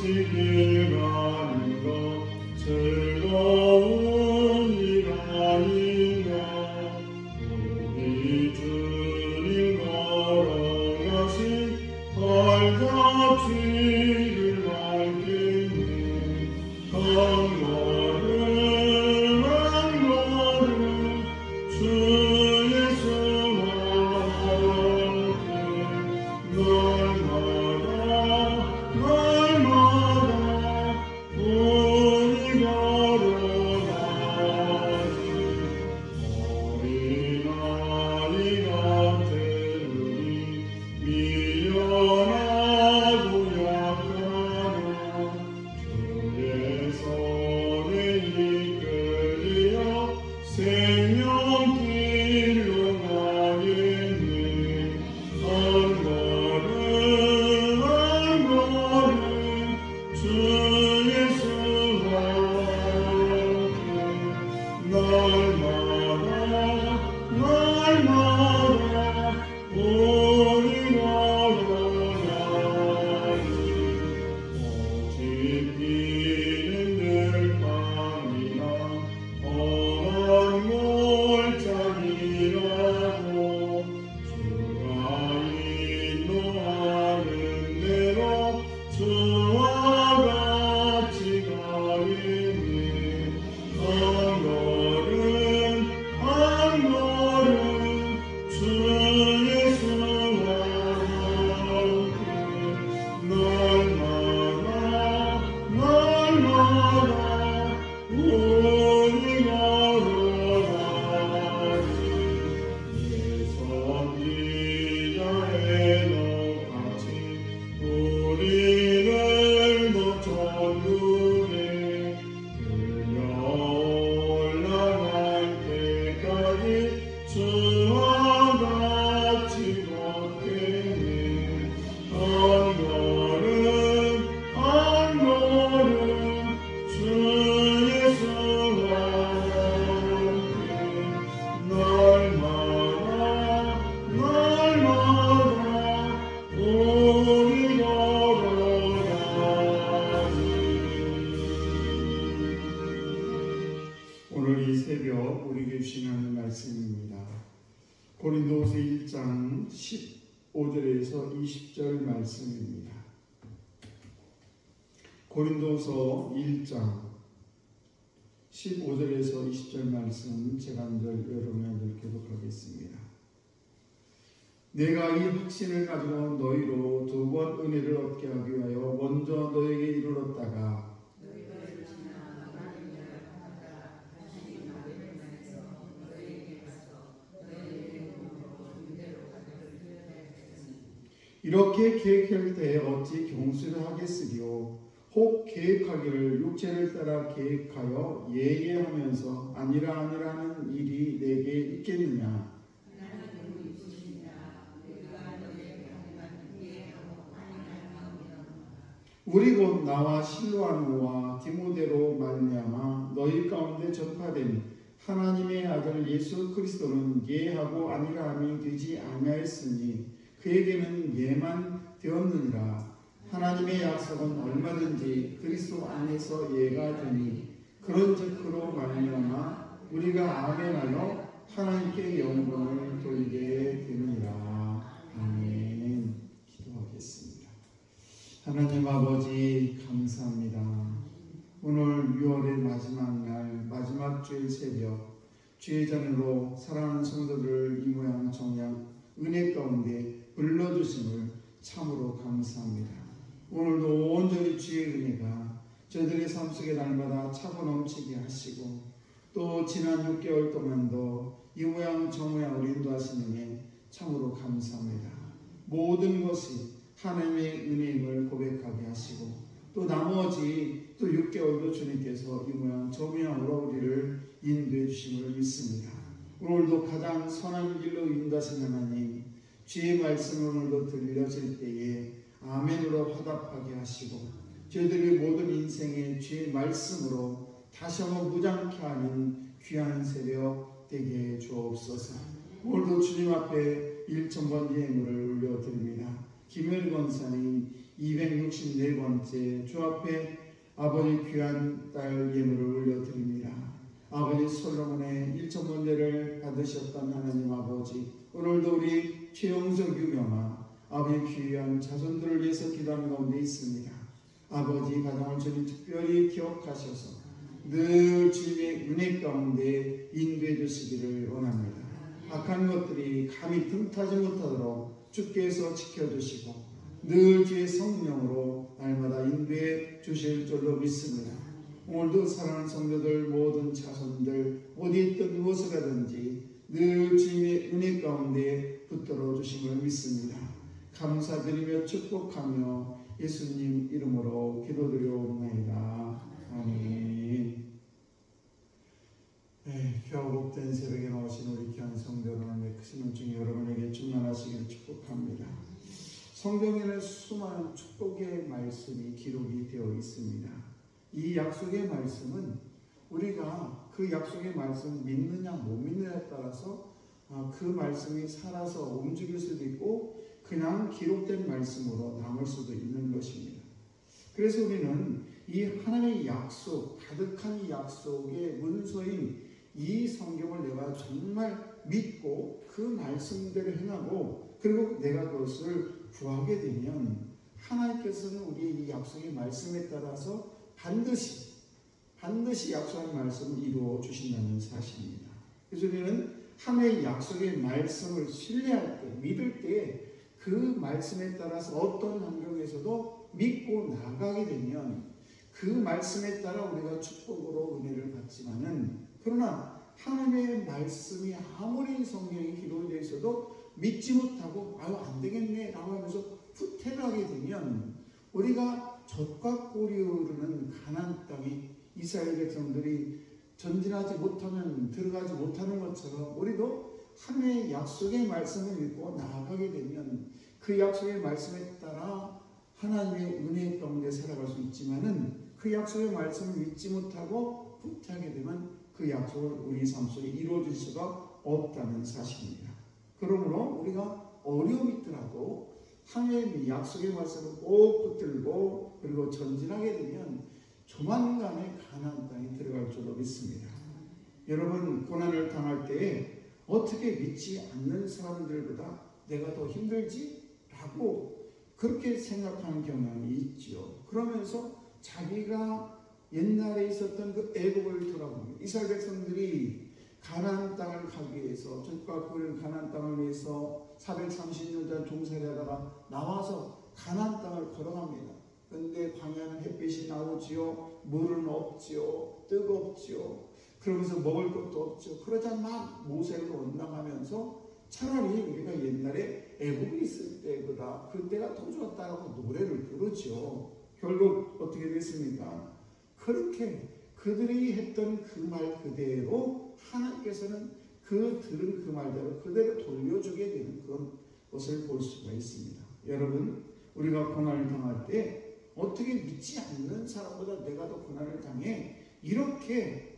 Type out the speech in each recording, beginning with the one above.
길 가는 것 즐거운 일 아닌가. 우리 주님 걸어가신 발자취를 밟겠네. 한 걸음 한 걸음 주 예수와 함께 날마다 우리 걸어가지. 어린아이 같은 우리 미련하고 약하나 주의 손에 이끌려 생명길로 가겠네. 한 걸음 한 걸음 주 예수와 함께 날마다 우리 걸어가지. 오직 비는 들판이나 험한 골짜기라도 주가 인도하는 대로 주와 같이 가겠네. 한 걸음 한 걸음 주 예수와 함께 날마다 우리 걸어가지. 내 선지자의 똑같이 우리를 더 천국에 들려 올라갈 때까지 주와 같이 걷겠네. 한 걸음 한 걸음 주 예수와 함께 날마다 우리 걸어가지. 오늘 이 새벽 우리에게 주신 하나님 말씀입니다. 고린도후서 1장 15절에서 20절 말씀입니다. 고린도후서 1장 15절에서 20절 말씀 제가 한 절 여러분에게 교독하겠습니다. 내가 이 확신을 가지고 너희로 두 번 은혜를 얻게 하기 위하여 먼저 너에게 이르렀다가 이렇게 계획할 때 어찌 경수를 하겠으리요. 혹 계획하기를 육체를 따라 계획하여 예예하면서 아니라는 일이 내게 있겠느냐. 우리 곧 나와 실로아노와 디모데로 말미암아 너희 가운데 전파된 하나님의 아들 예수 그리스도는 예하고 아니라함이 되지 아니하였으니 그에게는 예만 되었느니라. 하나님의 약속은 얼마든지 그리스도 안에서 예가 되니 그런즉 그로 말미암아 우리가 아멘하여 하나님께 영광을 돌리게 되느니라. 아멘. 기도하겠습니다. 하나님 아버지 감사합니다. 오늘 6월의 마지막 날 마지막 주일 새벽 주의 잔으로 사랑하는 성도들을 이 모양 정양 은혜 가운데 불러주심을 참으로 감사합니다. 오늘도 온전히 주의 은혜가 저희들의 삶 속에 날마다 차고 넘치게 하시고 또 지난 6개월 동안도 이 모양 저 모양으로 인도하시는 참으로 감사합니다. 모든 것이 하나님의 은혜임을 고백하게 하시고 또 나머지 또 6개월도 주님께서 이 모양 저 모양으로 우리를 인도해 주심을 믿습니다. 오늘도 가장 선한 길로 인도하신 하나님 주의 말씀을 오늘도 들려질 때에 아멘으로 화답하게 하시고 저희들의 모든 인생에 주의 말씀으로 다시 한번 무장케 하는 귀한 새벽 되게 주옵소서. 오늘도 주님 앞에 1,000번 예물을 올려드립니다. 김효리 권사님 264번째 주 앞에 아버지 귀한 딸 예물을 올려드립니다. 아버지 솔로몬의 1,000번제를 받으셨던 하나님 아버지, 오늘도 우리 최영석 유명아 아버지 귀한 자손들을 위해서 기도하는 가운데 있습니다. 아버지 가정을 주님 특별히 기억하셔서 늘 주님의 은혜 가운데 인도해 주시기를 원합니다. 악한 것들이 감히 틈타지 못하도록 주께서 지켜주시고 늘 주의 성령으로 날마다 인도해 주실 줄로 믿습니다. 오늘도 사랑하는 성도들 모든 자손들 어디 있든 무엇을 하든지 늘 주님의 은혜 가운데 붙들어 주심을 믿습니다. 감사드리며 축복하며 예수님 이름으로 기도드려옵나이다. 아멘. 귀하고 복된 새벽에 나오신 우리 귀한 성도 여러분의 크신 은총이 여러분에게 충만하시기를 축복합니다. 성경에는 수많은 축복의 말씀이 기록이 되어 있습니다. 이 약속의 말씀은 우리가 그 약속의 말씀을 믿느냐 못 믿느냐에 따라서 그 말씀이 살아서 움직일 수도 있고 그냥 기록된 말씀으로 남을 수도 있는 것입니다. 그래서 우리는 이 하나님의 약속, 가득한 이 약속의 문서인 이 성경을 내가 정말 믿고 그 말씀대로 행하고 그리고 내가 그것을 구하게 되면 하나님께서는 우리의 이 약속의 말씀에 따라서 반드시 약속한 말씀을 이루어 주신다는 사실입니다. 그래서 우리는 하나님의 약속의 말씀을 신뢰할 때, 믿을 때 그 말씀에 따라서 어떤 환경에서도 믿고 나가게 되면 그 말씀에 따라 우리가 축복으로 은혜를 받지만은 그러나 하나님의 말씀이 아무리 성경에 기록이 되어 있어도 믿지 못하고 안 되겠네 라고 하면서 후퇴하게 되면 우리가 젖과 꿀이 흐르는 가나안 땅에 이스라엘 백성들이 전진하지 못하면 들어가지 못하는 것처럼 우리도 하나님의 약속의 말씀을 믿고 나아가게 되면 그 약속의 말씀에 따라 하나님의 은혜 가운데 살아갈 수 있지만은 그 약속의 말씀을 믿지 못하고 후퇴하게 되면 그 약속을 우리 삶 속에 이루어질 수가 없다는 사실입니다. 그러므로 우리가 어려움이 있더라도 하나님의 약속의 말씀을 꼭 붙들고 그리고 전진하게 되면 조만간에 가나안 땅에 들어갈 줄로 믿습니다. 여러분 고난을 당할 때에 어떻게 믿지 않는 사람들보다 내가 더 힘들지? 라고 그렇게 생각하는 경향이 있죠. 그러면서 자기가 옛날에 있었던 그 애국을 돌아보면 이스라엘 백성들이 가나안 땅을 가기 위해서 젖과 꿀을 가나안 땅을 위해서 430년 종살이하다가 나와서 가나안 땅을 걸어갑니다. 그런데 광야는 햇빛이 나오지요, 물은 없지요, 뜨겁지요. 그러면서 먹을 것도 없죠. 그러자 막 모세를 원망하면서 차라리 우리가 옛날에 애국에 있을 때보다 그때가 더 좋았다라고 노래를 부르죠. 결국 어떻게 됐습니까? 그렇게 그들이 했던 그 말 그대로 하나님께서는 그 들은 그 말대로 그대로 돌려주게 되는 그런 것을 볼 수가 있습니다. 여러분 우리가 고난을 당할 때 어떻게 믿지 않는 사람보다 내가 더 고난을 당해 이렇게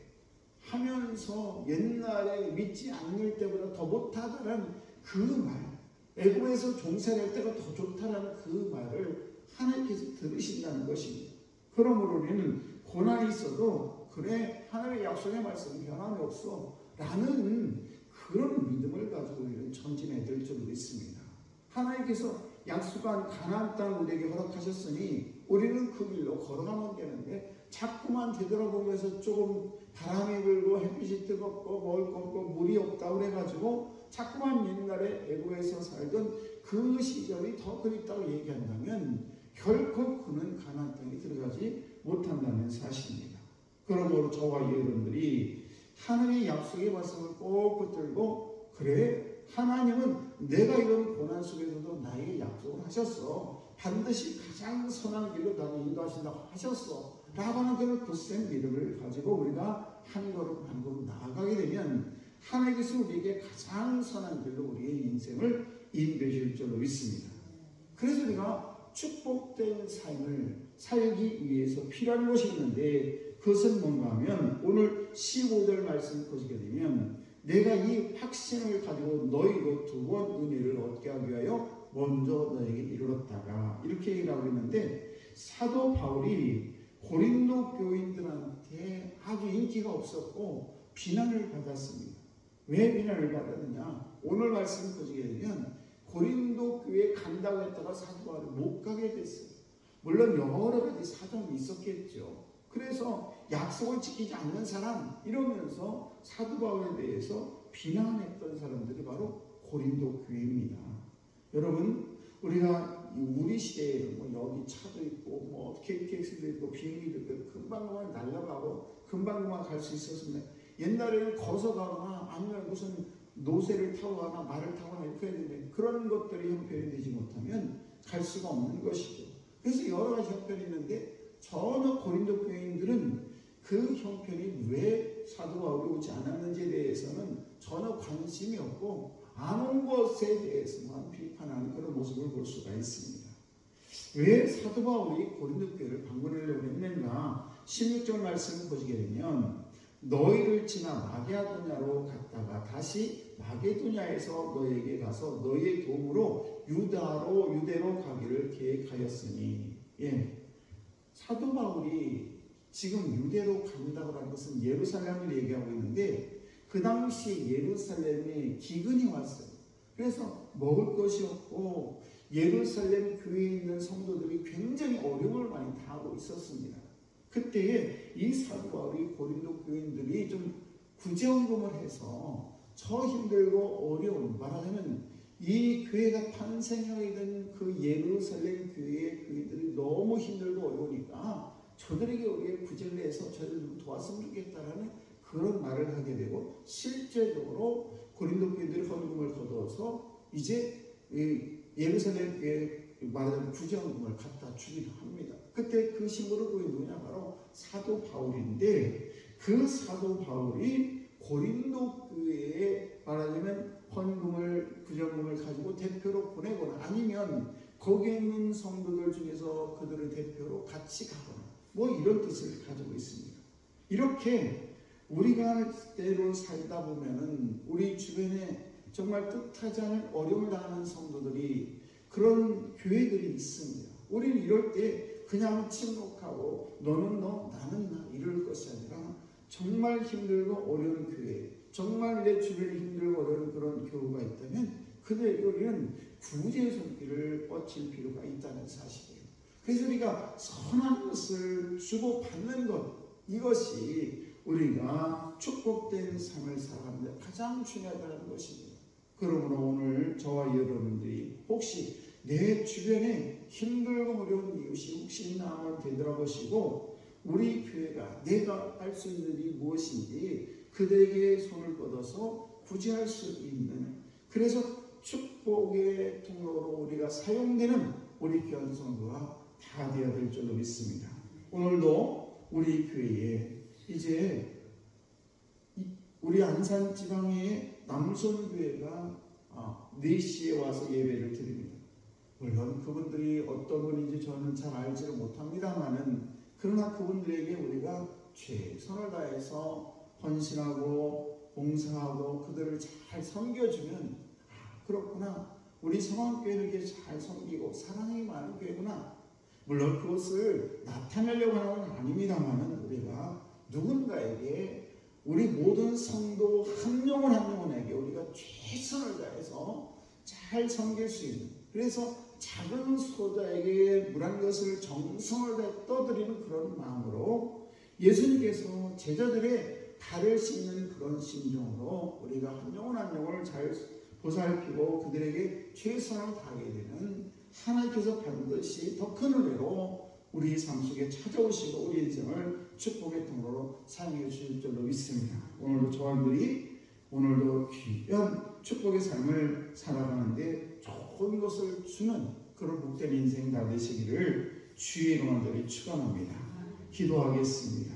하면서 옛날에 믿지 않을 때보다 더 못하다라는 그 말, 애굽에서 종살이할 때가 더 좋다라는 그 말을 하나님께서 들으신다는 것입니다. 그러므로 우리는 고난이 있어도 그래 하나님의 약속의 말씀은 변함이 없어 라는 그런 믿음을 가지고 우리는 전진해야 될 줄 믿습니다. 하나님께서 약속한 가나안 땅을 우리에게 허락하셨으니 우리는 그 길로 걸어가면 되는데 자꾸만 되돌아보면서 조금 바람이 불고 햇빛이 뜨겁고 먹을 거 없고 물이 없다 그래가지고 자꾸만 옛날에 애국에서 살던 그 시절이 더 그립다고 얘기한다면 결코 그는 가나안 땅에 들어가지 못한다는 사실입니다. 그러므로 저와 여러분들이 하나님의 약속의 말씀을 꼭 붙들고 그래 하나님은 내가 이런 고난 속에서도 나에게 약속을 하셨어. 반드시 가장 선한 길로 나를 인도하신다고 하셨어. 라고 하는 그런 굳센 믿음을 가지고 우리가 한 걸음 한 걸음 나아가게 되면 하나님께서 우리에게 가장 선한 길로 우리의 인생을 인도해 줄 줄로 믿습니다. 그래서 우리가 축복된 삶을 살기 위해서 필요한 것이 있는데 그것은 뭔가 하면 오늘 15절 말씀 보시게 되면 내가 이 확신을 가지고 너희로 두 번 은혜를 얻게 하기 위하여 먼저 너에게 이르렀다가 이렇게 얘기를 하고 있는데, 사도 바울이 고린도 교인들한테 아주 인기가 없었고 비난을 받았습니다. 왜 비난을 받았느냐? 오늘 말씀 보시게 되면 고린도 교회에 간다고 했다가 사도 바울이 못 가게 됐어요. 물론 여러 가지 사정이 있었겠죠. 그래서 약속을 지키지 않는 사람 이러면서 사도 바울에 대해서 비난했던 사람들이 바로 고린도 교회입니다. 여러분, 우리가 우리 시대에 뭐 여기 차도 있고 뭐 KTX도 있고 비행기도 있고 금방금방 날아가고 금방금방 갈 수 있었습니다. 옛날에는 거서 가거나 아니면 무슨 노새를 타고 가거나 말을 타거나 이렇게 해야 되는데, 그런 것들이 형편이 되지 못하면 갈 수가 없는 것이죠. 그래서 여러 가지 형편이 있는데 전혀 고린도 교인들은 그 형편이 왜 사도 바울이 오지 않았는지에 대해서는 전혀 관심이 없고 안 온 것에 대해서만 비판하는 그런 모습을 볼 수가 있습니다. 왜 사도 바울이 고린도 교회를 방문하려고 했는가? 16절 말씀을 보시게 되면 너희를 지나 마게도냐로 갔다가 다시 마게도냐에서 너희에게 가서 너희의 도움으로 유대로 가기를 계획하였으니. 사도 바울이 지금 유대로 간다고 하는 것은 예루살렘을 얘기하고 있는데, 그 당시 예루살렘에 기근이 왔어요. 그래서 먹을 것이 없고 예루살렘 교회에 있는 성도들이 굉장히 어려움을 많이 당하고 있었습니다. 그때에 이 사도 바울이 고린도 교인들이 좀 구제헌금을 해서 저 힘들고 어려운, 말하자면 이 교회가 탄생하게 된 그 예루살렘 교회의 교인들이 너무 힘들고 어려우니까 저들에게 우리의 구제를 해서 저들을 좀 도왔으면 좋겠다라는 그런 말을 하게 되고, 실제적으로 고린도 교인들이 헌금을 거두어서 이제 예루살렘 교회에 말하자면 구제헌금을 갖다 주기도 합니다. 그때 그 신부를 보인 누구냐? 바로 사도 바울인데, 그 사도 바울이 고린도 교회에 말하자면 헌금을, 구제헌금을 가지고 대표로 보내거나 아니면 거기에 있는 성도들 중에서 그들을 대표로 같이 가거나 뭐 이런 뜻을 가지고 있습니다. 이렇게 우리가 때로 살다 보면은 우리 주변에 정말 뜻하지 않은 어려움을 당하는 성도들이, 그런 교회들이 있습니다. 우리는 이럴 때 그냥 침묵하고 너는 너 나는 나 이럴 것이 아니라 정말 힘들고 어려운 교회, 정말 내 주변에 힘들고 어려운 그런 교우가 있다면 그들에게 우리는 구제의 손길을 뻗칠 필요가 있다는 사실이에요. 그래서 우리가 선한 것을 주고받는 것, 이것이 우리가 축복된 삶을 살아가는 데 가장 중요하다는 것입니다. 그러므로 오늘 저와 여러분들이 혹시 내 주변에 힘들고 어려운 이웃이 혹시 있나 한번 되돌아보시고, 우리 교회가 내가 할 수 있는 일이 무엇인지 그들에게 손을 뻗어서 구제할 수 있는, 그래서 축복의 통로로 우리가 사용되는 우리 귀한 성도가 다 되어야 될 줄로 믿습니다. 오늘도 우리 교회에 이제 우리 안산 지방의 남손교회가 4시에 와서 예배를 드립니다. 물론 그분들이 어떤 분인지 저는 잘 알지를 못합니다만은, 그러나 그분들에게 우리가 최선을 다해서 헌신하고 봉사하고 그들을 잘 섬겨주면, 그렇구나, 우리 성황교회는 이렇게 잘 섬기고 사랑이 많은 교회구나. 물론 그것을 나타내려고 하는 건 아닙니다만은, 우리가 누군가에게, 우리 모든 성도 한 영혼 한 영혼에게 우리가 최선을 다해서 잘 섬길 수 있는, 그래서 작은 소자에게 물 한 것을 정성을 다해 떠드리는 그런 마음으로 예수님께서 제자들의 발을 씻는 그런 심정으로 우리가 한 영혼 한 영혼을 잘 보살피고 그들에게 최선을 다하게 되는, 하나님께서 반드시 더 큰 은혜로 우리 삶 속에 찾아오시고 우리 인생을 축복의 통로로 사용해 주실 줄로 믿습니다. 오늘도 저희들이 오늘도 귀한 축복의 삶을 살아가는데 좋은 것을 주는 그런 복된 인생 다 되시기를 주의 이름으로 축원합니다. 기도하겠습니다.